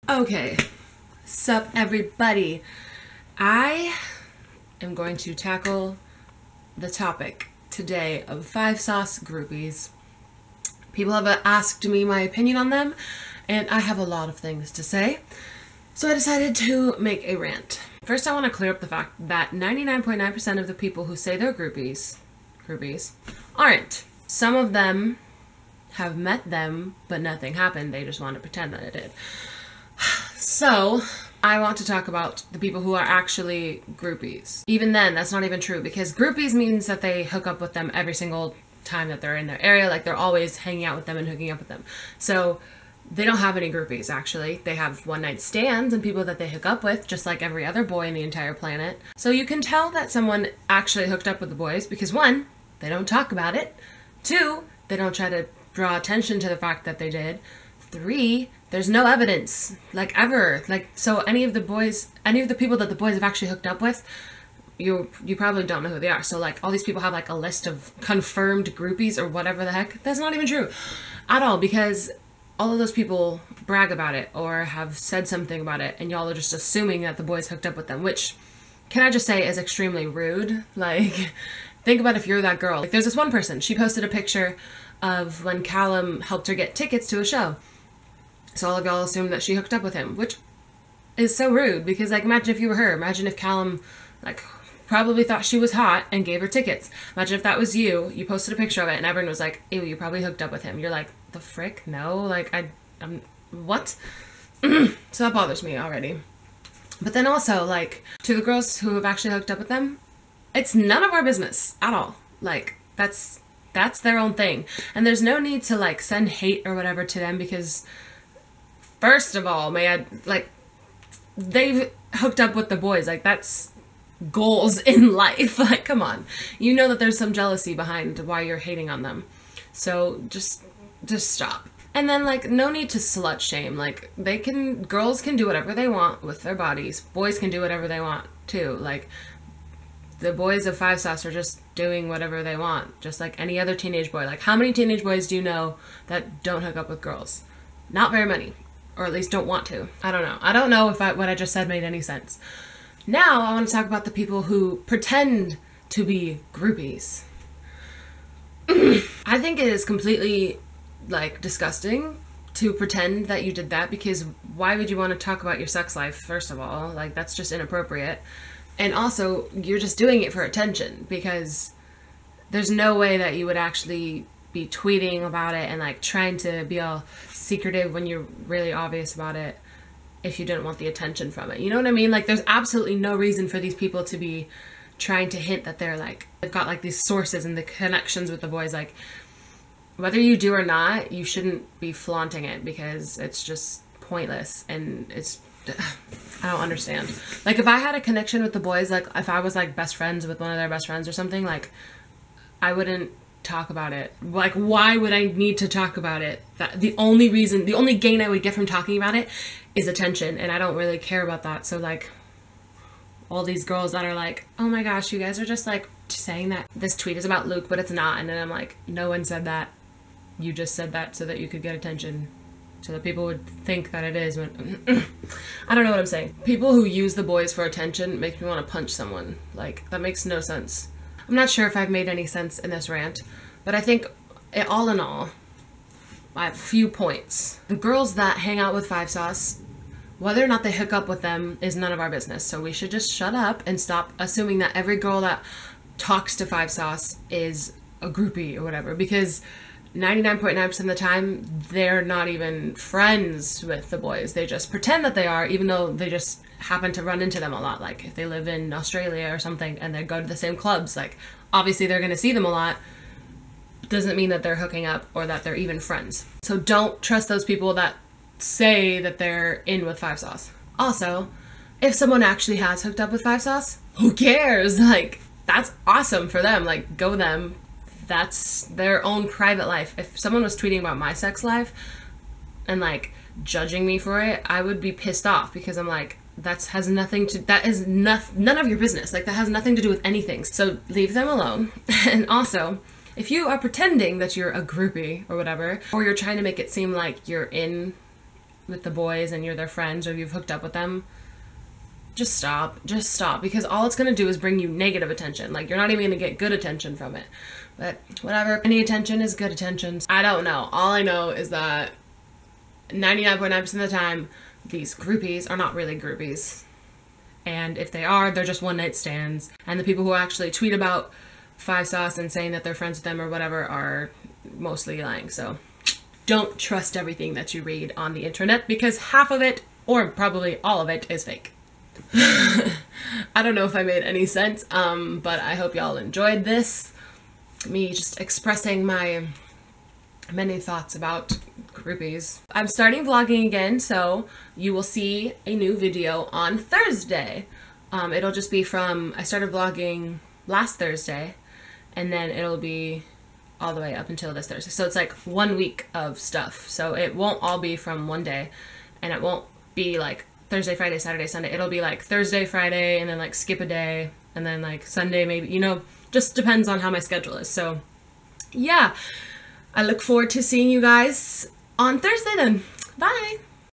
Okay, sup everybody. I am going to tackle the topic today of 5-sauce groupies. People have asked me my opinion on them, and I have a lot of things to say. So I decided to make a rant. First, I want to clear up the fact that 99.9% of the people who say they're groupies aren't. Some of them have met them, but nothing happened. They just want to pretend that it did. So, I want to talk about the people who are actually groupies. Even then, that's not even true, because groupies means that they hook up with them every single time that they're in their area, like they're always hanging out with them and hooking up with them. So, they don't have any groupies, actually. They have one-night stands and people that they hook up with, just like every other boy in the entire planet. So you can tell that someone actually hooked up with the boys because 1, they don't talk about it. 2, they don't try to draw attention to the fact that they did. 3, there's no evidence, like ever. Like, so any of the people that the boys have actually hooked up with, you probably don't know who they are. So like all these people have like a list of confirmed groupies or whatever the heck. That's not even true at all, because all of those people brag about it or have said something about it, and y'all are just assuming that the boys hooked up with them, which, can I just say, is extremely rude. Like, think about if you're that girl. Like, there's this one person, she posted a picture of when Callum helped her get tickets to a show. So all of y'all assume that she hooked up with him, which is so rude, because, like, imagine if you were her. Imagine if Callum, like, probably thought she was hot and gave her tickets. Imagine if that was you posted a picture of it, and everyone was like, ew, you probably hooked up with him. You're like, the frick? No, like, I'm what? So that bothers me already. But then also, like, to the girls who have actually hooked up with them, it's none of our business at all. Like, that's their own thing. And there's no need to, like, send hate or whatever to them, because first of all, like, they've hooked up with the boys. Like, that's goals in life. Like, come on. You know that there's some jealousy behind why you're hating on them. So just stop. And then, like, no need to slut shame. Like, girls can do whatever they want with their bodies. Boys can do whatever they want too. Like, the boys of 5-sauce are just doing whatever they want, just like any other teenage boy. Like, how many teenage boys do you know that don't hook up with girls? Not very many. Or at least don't want to. I don't know. I don't know if what I just said made any sense. Now I want to talk about the people who pretend to be groupies. I think it is completely, like, disgusting to pretend that you did that, because why would you want to talk about your sex life, first of all? Like, that's just inappropriate. And also, you're just doing it for attention, because there's no way that you would actually be tweeting about it and, like, trying to be all secretive when you're really obvious about it if you didn't want the attention from it. You know what I mean? Like, there's absolutely no reason for these people to be trying to hint that they're, like, they've got, like, these sources and the connections with the boys. Like, whether you do or not, you shouldn't be flaunting it, because it's just pointless, and it's, I don't understand. Like, if I had a connection with the boys, like, if I was, like, best friends with one of their best friends or something, like, I wouldn't talk about it. Like, why would I need to talk about it? The only gain I would get from talking about it is attention, and I don't really care about that. So, like, all these girls that are like, oh my gosh, you guys are just, like, saying that this tweet is about Luke, but it's not. And then I'm like, no one said that. You just said that so that you could get attention, so that people would think that it is. When I don't know what I'm saying. People who use the boys for attention make me want to punch someone. Like, that makes no sense. I'm not sure if I've made any sense in this rant, but I think, all in all, I have a few points. The girls that hang out with 5-sauce, whether or not they hook up with them is none of our business. So we should just shut up and stop assuming that every girl that talks to 5-sauce is a groupie or whatever, because 99.9% of the time, they're not even friends with the boys. They just pretend that they are, even though they just happen to run into them a lot. Like, if they live in Australia or something and they go to the same clubs, like, obviously they're going to see them a lot. Doesn't mean that they're hooking up or that they're even friends. So don't trust those people that say that they're in with 5-sauce. Also, if someone actually has hooked up with 5-sauce, who cares? Like, that's awesome for them. Like, go them. That's their own private life. If someone was tweeting about my sex life and, like, judging me for it, I would be pissed off, because I'm like, that is none of your business. Like, that has nothing to do with anything. So leave them alone. And also, if you are pretending that you're a groupie or whatever, or you're trying to make it seem like you're in with the boys and you're their friends or you've hooked up with them, just stop. Just stop, because all it's going to do is bring you negative attention. Like, you're not even going to get good attention from it. But whatever, any attention is good attention. I don't know. All I know is that 99.9% of the time, these groupies are not really groupies. And if they are, they're just one-night stands. And the people who actually tweet about 5 Sauce and saying that they're friends with them or whatever are mostly lying. So don't trust everything that you read on the internet, because half of it, or probably all of it, is fake. I don't know if I made any sense, but I hope y'all enjoyed this. Me just expressing my many thoughts about groupies. I'm starting vlogging again, so you will see a new video on Thursday. It'll just be from, I started vlogging last Thursday, and then it'll be all the way up until this Thursday. So it's like 1 week of stuff. So it won't all be from one day, and it won't be like Thursday, Friday, Saturday, Sunday. It'll be like Thursday, Friday, and then like skip a day, and then like Sunday maybe, you know, just depends on how my schedule is. So yeah, I look forward to seeing you guys on Thursday then. Bye!